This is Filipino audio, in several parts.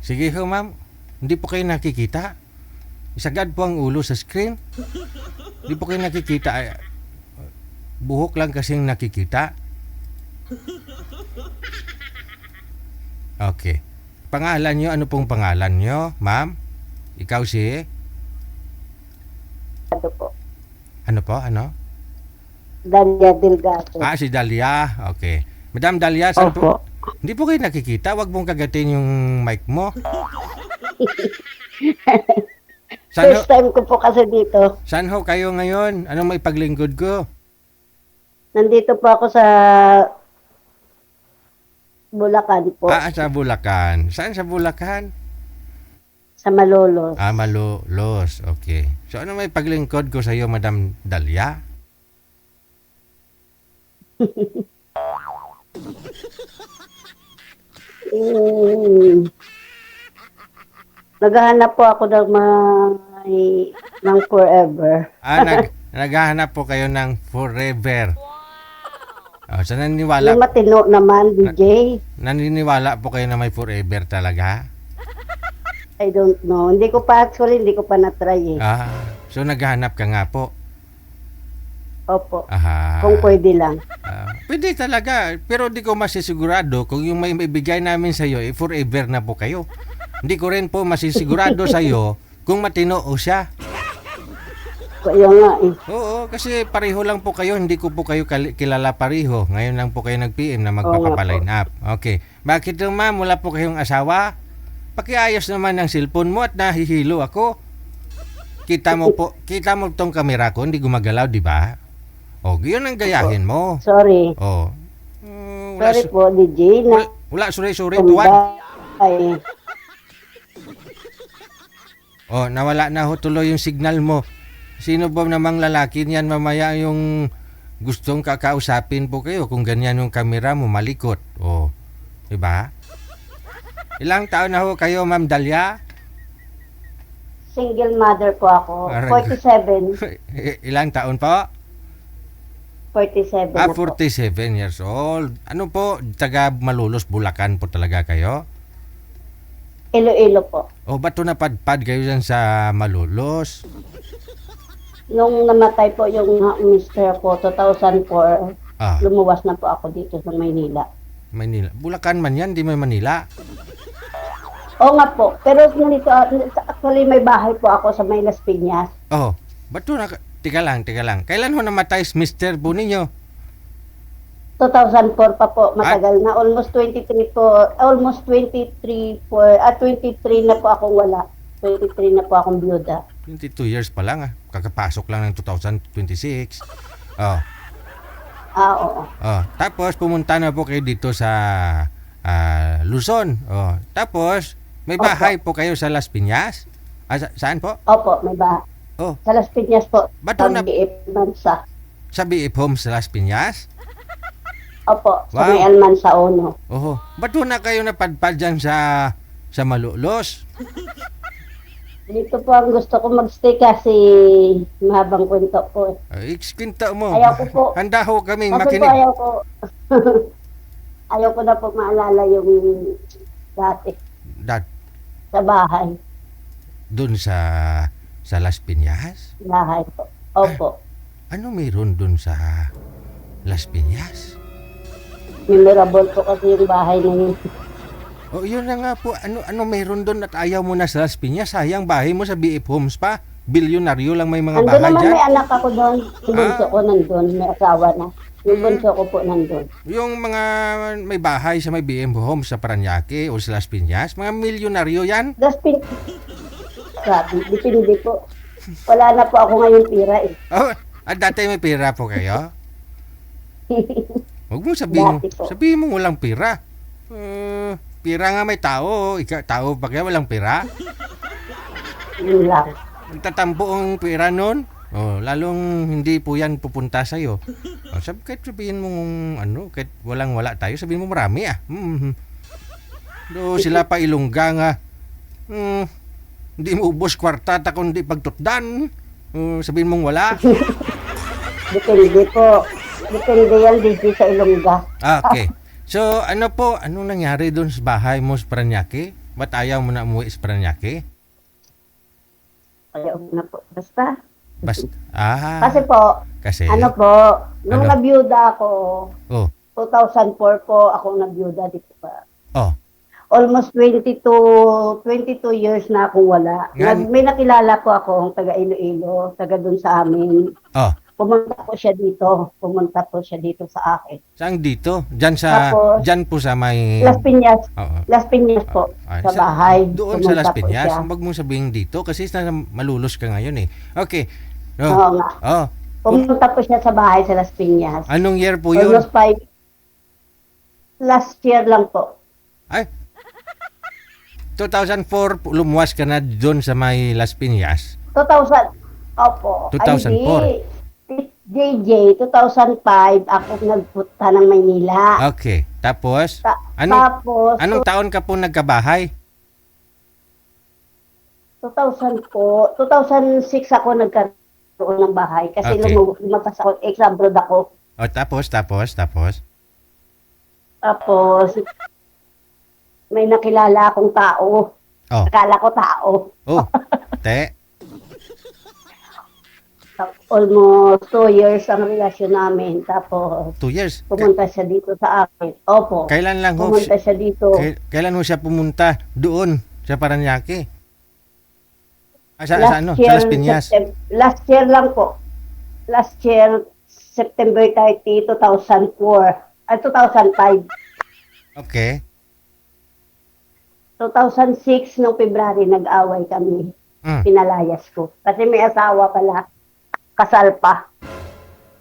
Sige ho, ma'am. Hindi po kayo nakikita. Isagad po ang ulo sa screen. Hindi po kayo nakikita. Buhok lang kasing nakikita. Okay. Pangalan nyo, ano pong pangalan nyo, ma'am? Ikaw si? Ano po? Ano po? Ano? Dalia Delgado. Si Dalia. Okay. Madam Dalia, saan po? Opo. Hindi po kayo nakikita. Huwag mong kagatin yung mic mo. First time ko po kasi dito. Saan ho kayo ngayon? Anong may paglingkod ko? Nandito po ako sa Bulacan po. Sa Bulacan. Saan sa Bulacan? Sa Malolos. Malolos. Okay. So, ano may paglingkod ko sa iyo, Madam Dalia? Naghahanap po ako ng forever. Naghahanap po kayo ng forever. So naniniwala, Yung matino naman, DJ. naniniwala po kayo na may forever talaga? I don't know. Hindi ko pa na-try eh. So naghahanap ka nga po? Opo. Aha. Kung pwede lang. Pwede talaga. Pero di ko masisigurado kung yung may ibigay namin sa iyo, forever na po kayo. Hindi ko rin po masisigurado sa iyo kung matino o siya. Kaya nga eh. Oo, kasi pareho lang po kayo. Hindi ko po kayo kilala pareho. Ngayon lang po kayo nag-PM na magpapaline up. Okay. Bakit yung ma'am? Wala po kayong asawa? Pakiayos naman ng cellphone mo at nahihilo ako. Kita mo tong kamera ko, hindi gumagalaw, di ba? Yun ang gayahin mo. Sorry. Sorry po, DJ. Wala, sorry, tuwan. Ay. Nawala na ho tuloy yung signal mo. Sino ba namang lalaki niyan mamaya yung gustong kakausapin po kayo kung ganyan yung kamera mo malikot? Diba? Ilang taon na ho kayo, Ma'am Dalia? Single mother po ako. 47. Ilang taon po? 47 na po. 47 years old. Ano po, taga Malolos, Bulacan po talaga kayo? Iloilo po. Ba't to napadpad kayo dyan sa Malolos? Nung namatay po yung mister ko, 2004, lumuwas na po ako dito sa Maynila. Bulacan man yan, di may Manila? Oo nga po. Pero nandito, actually may bahay po ako sa May Las Piñas. Ba't to Tika lang. Kailan ho namatay mister po ninyo? 2004 pa po, matagal na. Almost 23 po, 23 na po akong wala. 23 na po akong byuda. 22 years pa lang Kakapasok lang ng 2026. Oo. Tapos pumunta na po kayo dito sa Luzon. Tapos may bahay po kayo sa Las Piñas? Saan po? Opo, may bahay. Sa Las Piñas po. Ba't sa BF Mansa. Sa BF Homes sa Las Piñas? Opo, sa may Almansa Ono. Ba't na kayo napadpad dyan sa Malolos? Dito po ang gusto ko magstay kasi mahabang kwento po. Kwento mo. Ayaw ko po. Handa ho kaming Kasi makinig. po ayaw ko na po maalala yung dati. Sa bahay. Doon sa Las Piñas? Bahay po. Opo. Ano meron doon sa Las Piñas? Memorable po kasi yung bahay na yun. Yun na nga po. Ano meron doon at ayaw mo na sa Las Piñas? Sayang bahay mo sa BF Homes pa. Bilyonaryo lang may mga bahay naman dyan. May anak ako doon. Yung bunso ko nandun. May asawa na. Yung bunso ko po nandun. Yung mga may bahay sa may BF Homes sa Paranaque o sa Las Piñas, mga milyonaryo yan? Grabe, dipindi po. Wala na po ako ngayon pira eh. Dati may pira po kayo? Huwag mo sabihin mo walang pira. Pira nga may tao. Tao pa kaya walang pira? Yun lang. Tatampo ang pira nun. Lalong hindi po yan pupunta sa'yo. Kahit sabihin mo kahit walang-wala tayo, sabihin mo marami sila pa Ilongga nga. Hindi mo ubos kwarta kundi pagtutdan. Sabihin mong wala. Depende po. Depende yan, DJ, sa Ilongga. Okay. So, anong nangyari doon sa bahay mo sa Paranaque? Ba't ayaw mo na umuwi sa Paranaque? Ayaw na po. Basta. Kasi po, kasi, nung Ano? nabiyuda ako, oh, 2004 po ako nabiyuda dito pa. oh, Almost 22 years na akong wala. May nakilala po ako ang taga Iloilo, taga dun sa amin. oh. Pumunta po siya dito sa akin. Saan dito? Tapos, Diyan po sa may... Las Piñas. Oo. Las Piñas po, Ay, sa bahay. Doon sa Las Pumunta po Piñas. siya. Huwag mong sabihin dito kasi malulos ka ngayon eh. Okay. Oo nga. Oh. Pumunta po siya sa bahay sa Las Piñas. Anong year po yun? Almost 5. Last year lang po. Ay, 2004 lumuwas ka na doon sa may Las Piñas. 2000. Opo. 2004. JJ, 2005 ako nagpunta ng Maynila. Okay. Tapos, Tapos, anong taon ka po nagkabahay? 2000 po, 2006 ako nagkaroon ng bahay kasi Okay. lumabas ako, ex-abroad ako. O, tapos. Tapos, may nakilala akong tao. Oh. Akala ko tao. Oh, te. Almost 2 years ang relasyon namin. Tapos, 2 years. pumunta siya dito sa akin. Opo. Kailan lang ho? Pumunta siya dito. Kailan ho siya pumunta doon sa Paranaque? Sa Las Piñas. Last year lang po. Last year, September 30, 2004. 2005. Okay. 2006, noong February, nag-away kami. Pinalayas ko. Kasi may asawa pala. Kasal pa.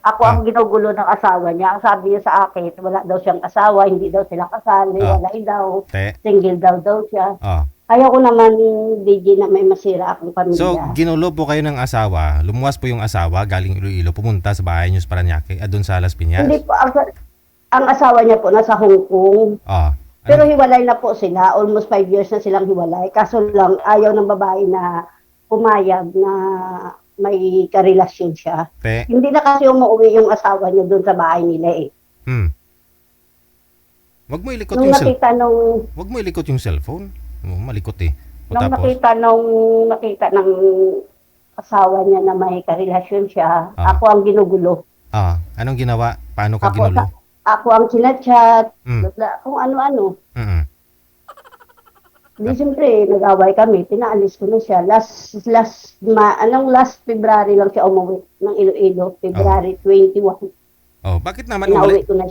Ako ang ginugulo ng asawa niya. Ang sabi niya sa akin, wala daw siyang asawa, hindi daw sila kasal, wala daw. Single daw siya. Kaya ko naman, DJ, na may masira akong pamilya. So, ginulo po kayo ng asawa. Lumuwas po yung asawa, galing Iloilo, pumunta sa bahay niyo sa Paranaque, doon sa Las Piñas. Hindi po, ang asawa niya po nasa Hong Kong. Pero hiwalay na po sila. Almost 5 years na silang hiwalay. Kaso lang, ayaw ng babae na pumayag na may karelasyon siya. Hindi na kasi umuwi yung asawa niya doon sa bahay nila eh. Wag mo ilikot yung cellphone. Wag mo ilikot yung cellphone. Malikot eh. Nung nakita ng asawa niya na may karelasyon siya, ako ang ginugulo. Anong ginawa? Paano ka ginulo? Ako ang sinachat, kung ano-ano. Di siyempre, nag-away kami, pinaalis ko na siya. Last February lang siya umuwi ng Iloilo, February 21. Bakit naman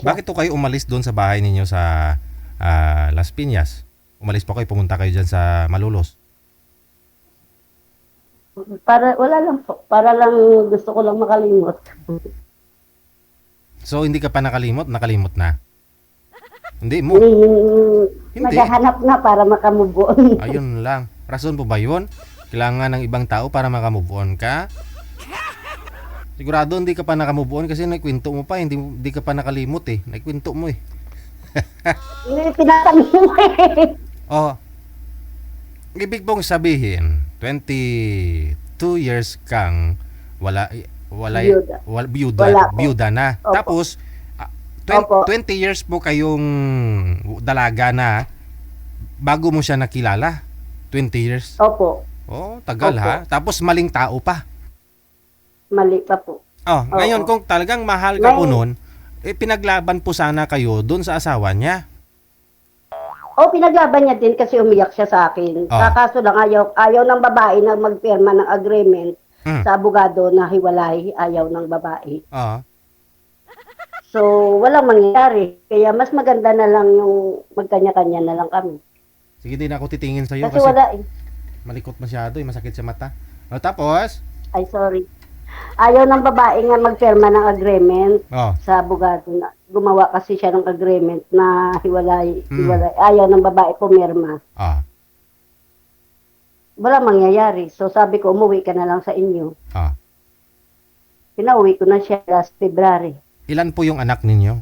bakit to kayo umalis doon sa bahay ninyo sa Las Piñas? Umalis po kayo, pumunta kayo dyan sa Malolos? Wala lang po. Para lang gusto ko lang makalimot. So, hindi ka pa nakalimot? Nakalimot na? Hindi mo? Hindi. Naghahanap na para makamove on. Ayun lang. Rason po ba yun? Kailangan ng ibang tao para makamove on ka? Sigurado hindi ka pa nakamove on kasi naikwento mo pa. Hindi ka pa nakalimot eh. Naikwento mo eh. Hindi, tinatanong mo eh. Ibig pong sabihin, 22 years kang biyuda na. Opo. Tapos, 20 years po kayong dalaga na bago mo siya nakilala. 20 years. Opo. Tagal ha. Tapos maling tao pa. Mali pa po. Ngayon kung talagang mahal ka po noon, pinaglaban po sana kayo doon sa asawa niya. Pinaglaban niya din kasi umiyak siya sa akin. Kaso lang ayaw ng babae na magpirma ng agreement sa abogado na hiwalay, ayaw ng babae. So, walang mangyayari. Kaya mas maganda na lang yung magkanya-kanya na lang kami. Sige, di na ako titingin sa iyo kasi wala eh. Malikot masyado, masakit sa mata. Tapos? Ay, sorry. Ayaw ng babae nga magpirma ng agreement sa abogado na. Gumawa kasi siya ng agreement na hiwalay. Ayaw ng babae pumirma. Wala mangyayari. So, sabi ko, umuwi ka na lang sa inyo. Pinauwi ko na siya last February. Ilan po yung anak ninyo?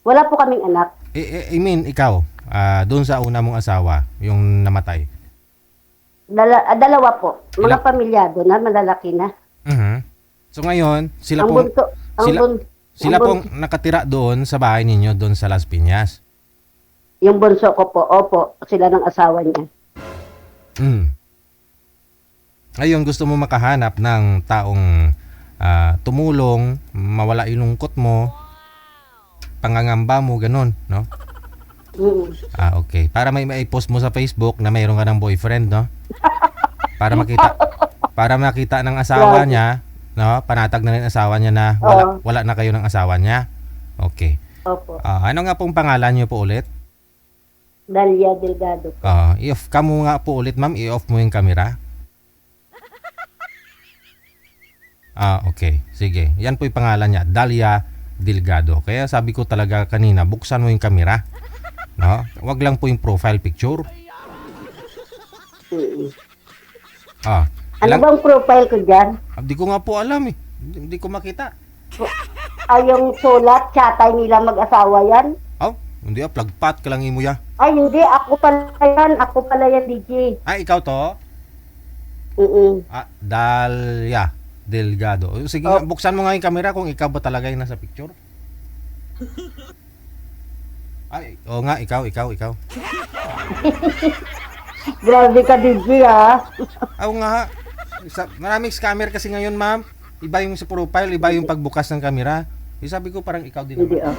Wala po kaming anak. I mean, ikaw, doon sa una mong asawa, yung namatay. Dalawa po. Mga pamilyado na, malalaki na. So ngayon, sila ang po... bunso, Sila pong nakatira doon sa bahay ninyo, doon sa Las Piñas. Yung bunso ko po, opo, sila ng asawa niya. Ngayon, gusto mo makahanap ng taong tumulong, mawala yung lungkot mo, pangangamba mo, ganun, no? Okay. Para may post mo sa Facebook na mayroon ka ng boyfriend, no? Para makita ng asawa niya, no? Panatag na rin asawa niya na wala na kayo ng asawa niya. Okay. Opo. Ano nga pong pangalan niyo po ulit? Dalia Delgado. I-off ka mo nga po ulit, ma'am. I-off mo yung camera. Okay. Sige. Yan po yung pangalan niya. Dalia Delgado. Kaya sabi ko talaga kanina, buksan mo yung camera. No? Wag lang po yung profile picture. Ano bang profile ko dyan? Hindi ko nga po alam eh. Hindi ko makita. Yung sulat, chatay nila mag-asawa yan? Hindi plagpat ka lang imo ya. Ay, hindi. Ako pala yan, DJ. Ikaw to? Dalia Delgado. Sige nga, buksan mo nga yung camera kung ikaw ba talaga yung nasa picture. Oo nga, ikaw. Grabe ka, DJ, ha? Oo nga. Maraming scammer kasi ngayon, ma'am. Iba yung sa profile, iba yung pagbukas ng camera. Sabi ko parang ikaw din naman.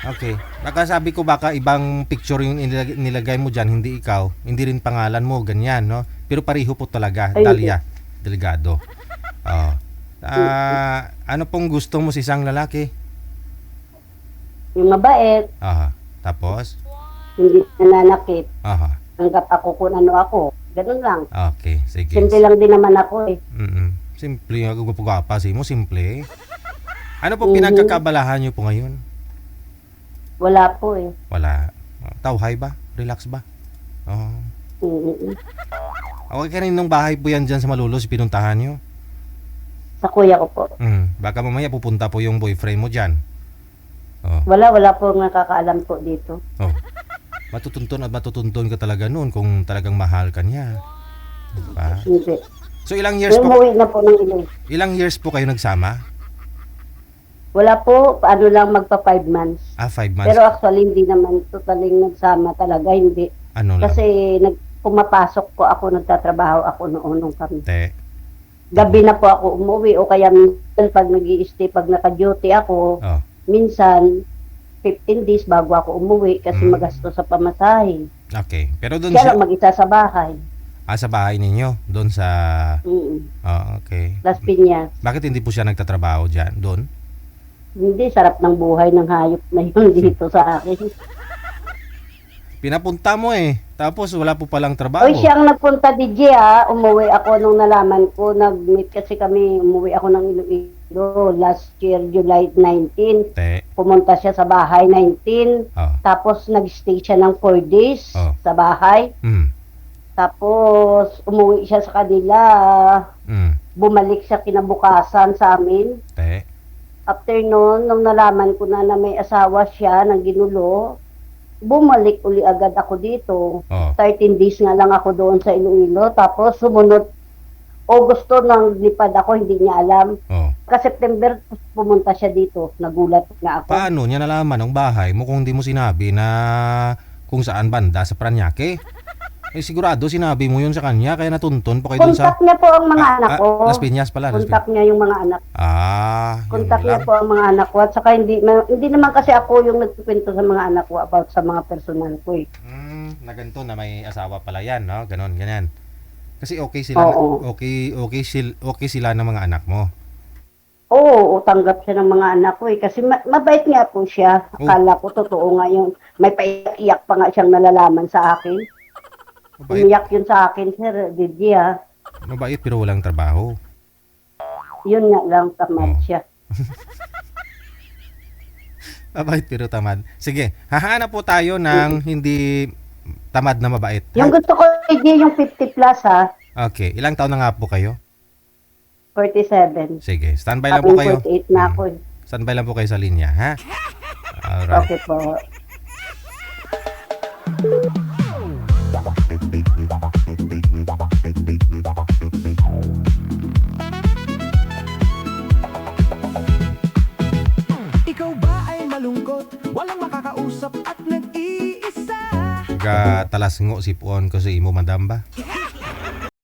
Okay. Nakasabi ko baka ibang picture yung nilagay mo dyan, hindi ikaw. Hindi rin pangalan mo, ganyan, no? Pero pareho po talaga, Dalia Delgado. Ano pong gusto mo sa isang lalaki? Yung mabait. Tapos? Hindi nananakit. Hanggat ako kung ano ako. Ganun lang. Okay, sige. Simple lang din naman ako eh. Simple, gwapo-gwapa si mo, simple. Ano po pinagkakabalahan niyo po ngayon? Wala po eh. Wala. Tawhay ba? Relax ba? Okay, kaninong bahay po yan dyan sa Malolos, pinuntahan nyo? Sa kuya ko po. Baka mamaya pupunta po yung boyfriend mo dyan. Wala po nakakaalam po dito. Matutuntun ka talaga noon kung talagang mahal ka niya. Diba? Hindi. So ilang years po? Umuwi na po ng ilan. Ilang years po kayo nagsama? Wala po, lang magpa 5 months. 5 months. Pero actually hindi naman totaling nagsama talaga, hindi. Ano lang? Kasi pumapasok po ako, nagtatrabaho ako noon kami. Gabi na po ako umuwi o kaya minsan pag nag-i-stay, pag naka-duty ako, minsan 15 days bago ako umuwi kasi magasto sa pamasahe. Okay. Pero doon siya lang mag-isa sa bahay. Sa bahay ninyo? Doon sa... okay. Las Piñas. Bakit hindi po siya nagtatrabaho dyan? Doon? Hindi, sarap ng buhay ng hayop na yun dito sa akin. Pinapunta mo eh. Tapos wala po palang trabaho. Siya ang nagpunta, DJ, Umuwi ako nung nalaman ko. Nag-meet kasi kami, umuwi ako ng Iloilo last year, July 19. Pumunta siya sa bahay, 19. Tapos nag-stay siya ng 4 days sa bahay. Tapos umuwi siya sa kanila. Bumalik siya kinabukasan sa amin. After noon, nung nalaman ko na may asawa siya ng ginulo, bumalik uli agad ako dito. 13 days nga lang ako doon sa Iloilo. Tapos sumunod, Agosto nang lipad ako, hindi niya alam. September, pumunta siya dito. Nagulat nga ako. Paano niya nalaman ang bahay mo kung hindi mo sinabi na kung saan banda sa Paranaque? Sigurado sinabi mo yun sa kanya, kaya natuntun po kayo dun sa... Contact niya po ang mga anak ko. Las Piñas pala. Contact niya yung mga anak. Contact niya po ang mga anak ko. At saka hindi naman kasi ako yung nagkukwento sa mga anak ko about sa mga personal ko eh. Na ganito na may asawa pala yan, no? Ganon, ganyan. Kasi okay sila, okay sila ng mga anak mo. Oo, tanggap siya ng mga anak ko eh. Kasi mabait nga po siya. Akala ko totoo nga yung may paiyak pa nga siyang nalalaman sa akin. Umiyak yun sa akin, Sir Didi, Mabait pero walang trabaho. Yun nga lang, tamad siya. Mabait pero tamad. Sige, hahanap po tayo ng hindi tamad na mabait. Yung gusto ko, Didi, yung 50 plus, Okay, ilang taon na nga po kayo? 47. Sige, standby lang po kayo. 48 na ako eh. Standby lang po kayo sa linya, ha? Alright. Okay po. ikaw ba ay malungkot? Walang makakausap at nag-iisa. Talasngo si puon ko sa imo madam ba?